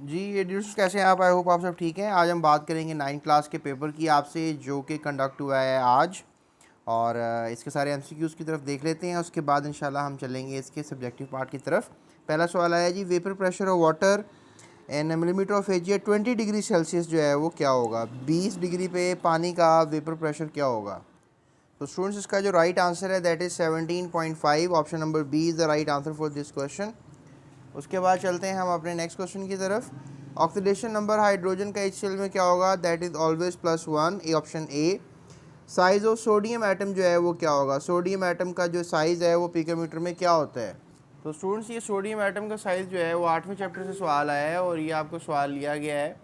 जी ये डियर्स कैसे हैं आप? आई होप आप सब ठीक हैं। आज हम बात करेंगे 9 क्लास के पेपर की आपसे, जो कि कंडक्ट हुआ है आज। और इसके सारे एमसीक्यूज़ की तरफ देख लेते हैं, उसके बाद इंशाल्लाह हम चलेंगे इसके सब्जेक्टिव पार्ट की तरफ। पहला सवाल आया जी, vapour pressure of water in millimetre of area 20 degree Celsius जो है वो क्या होगा? 20 डिग्री पे पानी का वेपर प्रेशर क्या होगा? तो स्टूडेंट्स इसका जो राइट आंसर है that is 17.5। Option number B is the right answer for this question. उसके बाद चलते हैं हम अपने नेक्स्ट क्वेश्चन की तरफ। ऑक्सीडेशन नंबर हाइड्रोजन का HCl में क्या होगा? That is always +1, A option A. Size of sodium atom जो है वो क्या होगा? सोडियम एटम का जो साइज़ है वो पिकोमीटर में क्या होता है? तो स्टूडेंट्स ये सोडियम एटम का साइज़ जो है वो 8वें चैप्टर से सवाल आया है, और ये आपको सवाल लिया गया है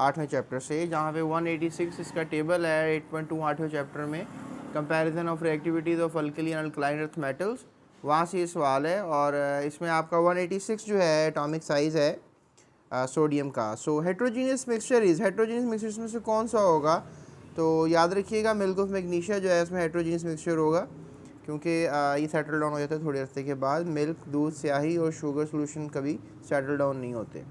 8वें चैप्टर से, जहाँ पे 186 इसका टेबल है 8.2 8वें चैप्टर में, comparison of reactivities of alkali and alkaline earth metals, वहाँ से ये सवाल है। और इसमें आपका 186 जो है एटॉमिक साइज़ है सोडियम का। So heterogeneous mixture is, heterogeneous mixture में से कौन सा होगा? तो याद रखिएगा मिल्क ऑफ मैग्नीशिया जो है इसमें हेट्रोजीनियस मिक्सचर होगा, क्योंकि ये सेटल डाउन हो जाता है थोड़े अर्से के बाद। मिल्क, दूध, स्याही और शुगर सोल्यूशन कभी सेटल डाउन नहीं होते।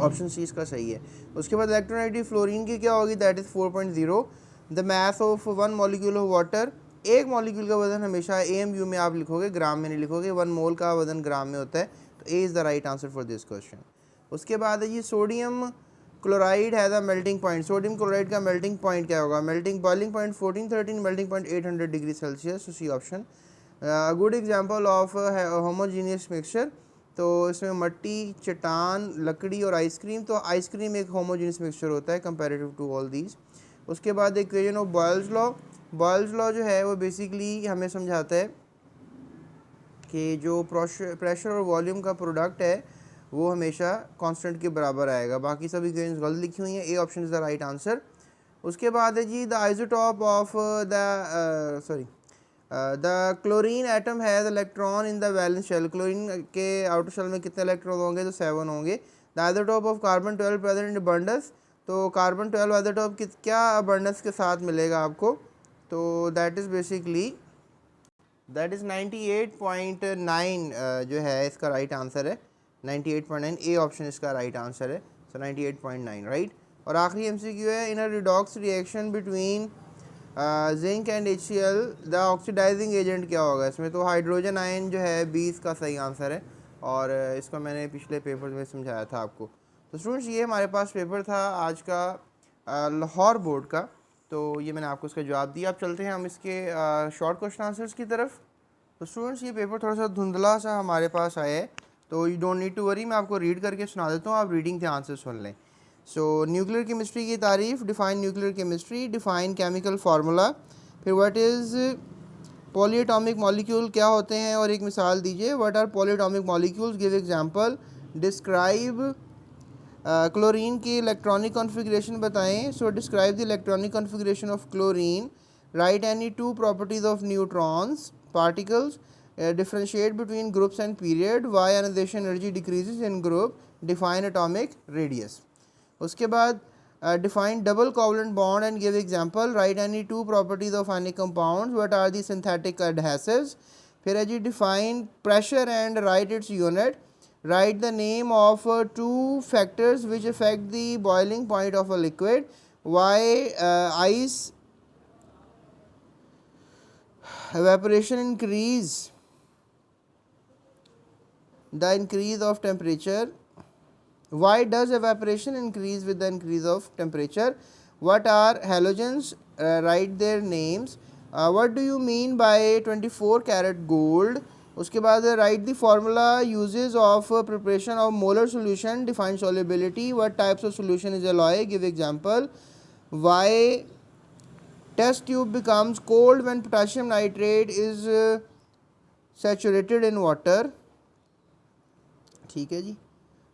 ऑप्शन सी इसका सही है। उसके बाद इलेक्ट्रोनेगेटिव फ्लोरीन की क्या होगी? That is 4.0। The mass of 1 molecule of water, एक मॉलिक्यूल का वजन हमेशा AMU में आप लिखोगे, ग्राम में नहीं लिखोगे। 1 मोल का वजन ग्राम में होता है, तो A is the right answer for this question. उसके बाद है जी, सोडियम क्लोराइड है the melting point, sodium chloride का मेल्टिंग पॉइंट क्या होगा? Melting boiling point 1413, melting point 800 degree Celsius. C option. Good example of homogeneous mixture, तो इसमें मट्टी, चट्टान, लकड़ी और आइसक्रीम, तो आइसक्रीम एक होमोजीनियस मिक्सचर होता है कंपैरेटिव टू ऑल दीज। उसके बाद equation of Boyle's law, Boyle's law जो है वो बेसिकली हमें समझाता है कि जो प्रेशर और वॉल्यूम का प्रोडक्ट है वो हमेशा कांस्टेंट के बराबर आएगा। बाकी सभी इक्वेशंस गलत लिखी हुई हैं, A option is the right answer. उसके बाद है जी, the isotope of the chlorine atom has electron in the valence shell, chlorine के आउटर शेल में कितने इलेक्ट्रॉन होंगे? तो 7 होंगे। The isotope of carbon 12 present in abundance, तो कार्बन 12 आइसोटॉप क्या अबंडेंस के साथ मिलेगा आपको? तो दैट इज़ बेसिकली 98.9 जो है इसका राइट आंसर है। 98.9, ए ऑप्शन इसका राइट आंसर है। So 98.9 right. और आखिरी MCQ है, in a redox reaction between zinc and HCl the oxidising agent क्या होगा इसमें? तो हाइड्रोजन आयन जो है 20 का सही आंसर है, और इसको मैंने पिछले पेपर में समझाया था आपको। तो स्टूडेंट्स ये हमारे पास पेपर था आज का लाहौर बोर्ड का, तो ये मैंने आपको इसका जवाब दिया। अब चलते हैं हम इसके शॉर्ट क्वेश्चन आंसर्स की तरफ। तो स्टूडेंट्स ये पेपर थोड़ा सा धुंधला सा हमारे पास आया है, तो you don't need to worry, मैं आपको रीड करके सुना देता हूँ, आप रीडिंग ध्यान से सुन लें। सो न्यूक्लियर केमिस्ट्री की तारीफ, define nuclear chemistry, define chemical formula, फिर व्हाट इज़ पॉलीएटॉमिक मॉलिक्यूल क्या होते हैं, और एक मिसाल दीजिए। What are polyatomic molecules, give example, describe chlorine की इलेक्ट्रॉनिक कॉन्फ़िगरेशन बताएं। So describe the electronic configuration of chlorine, write any 2 properties of neutrons particles, differentiate between groups and period, why ionization energy decreases in group, define atomic radius। उसके बाद define double covalent bond and give example, write any 2 properties of ionic compounds, what are the synthetic adhesives। फिर है जी, define pressure and write its unit, write the name of 2 factors which affect the boiling point of a liquid, why ice evaporation increase the increase of temperature, why does evaporation increase with the increase of temperature, what are halogens, write their names, what do you mean by 24 karat gold। उसके बाद write the formula, uses of preparation of molar solution, define solubility, what types of solution is alloy, give example, why test tube becomes cold when potassium nitrate is saturated in water, ठीक है जी,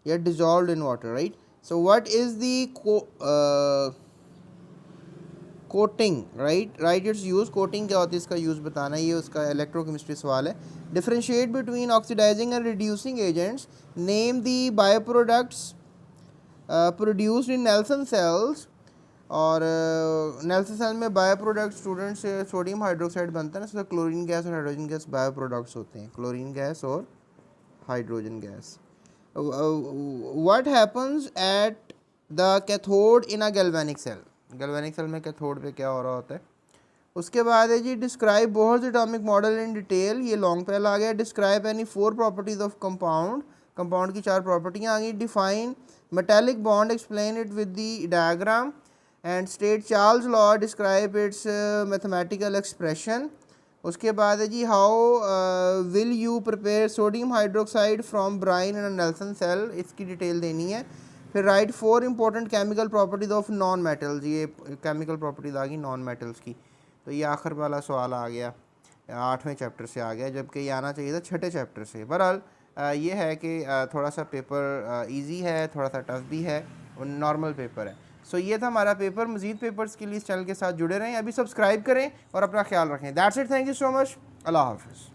या dissolved in water, right। so what is the coating, right it's use, coating क्या होती है इसका use बताना, ये उसका इलेक्ट्रोकेमिस्ट्री सवाल है। Differentiate between oxidizing and reducing agents, name the bio products produced in Nelson cells, और नेल्सन सेल में bio product students sodium hydroxide बनता है ना, इसका क्लोरीन गैस और हाइड्रोजन गैस बायो प्रोडक्ट्स होते हैं, क्लोरीन गैस और hydrogen gas. What happens at the cathode in a galvanic cell, galvanic cell में कैथोड पे क्या हो रहा होता है। उसके बाद है जी describe Bohr's atomic model in detail, ये लॉन्ग पहला आ गया। Describe any 4 properties of compound, compound की 4 प्रॉपर्टियाँ आ गई। Define metallic bond, explain it with the diagram and state Charles law, describe its mathematical expression. उसके बाद है जी how will you prepare sodium hydroxide from brine and Nelson cell, इसकी detail देनी है। फिर write 4 important chemical properties of non metals, ये chemical properties आ गई नॉन मेटल्स की। तो ये आखिर वाला सवाल आ गया 8वें चैप्टर से आ गया, जबकि ये आना चाहिए था 6ठे चैप्टर से। बहरहाल ये है कि थोड़ा सा पेपर इजी है, थोड़ा सा टफ भी है और नॉर्मल पेपर है। सो ये था हमारा पेपर। मज़ीद पेपर्स के लिए इस चैनल के साथ जुड़े रहें, अभी सब्सक्राइब करें और अपना ख्याल रखें। That's it, thank you so much, अल्लाह हाफ़िज़।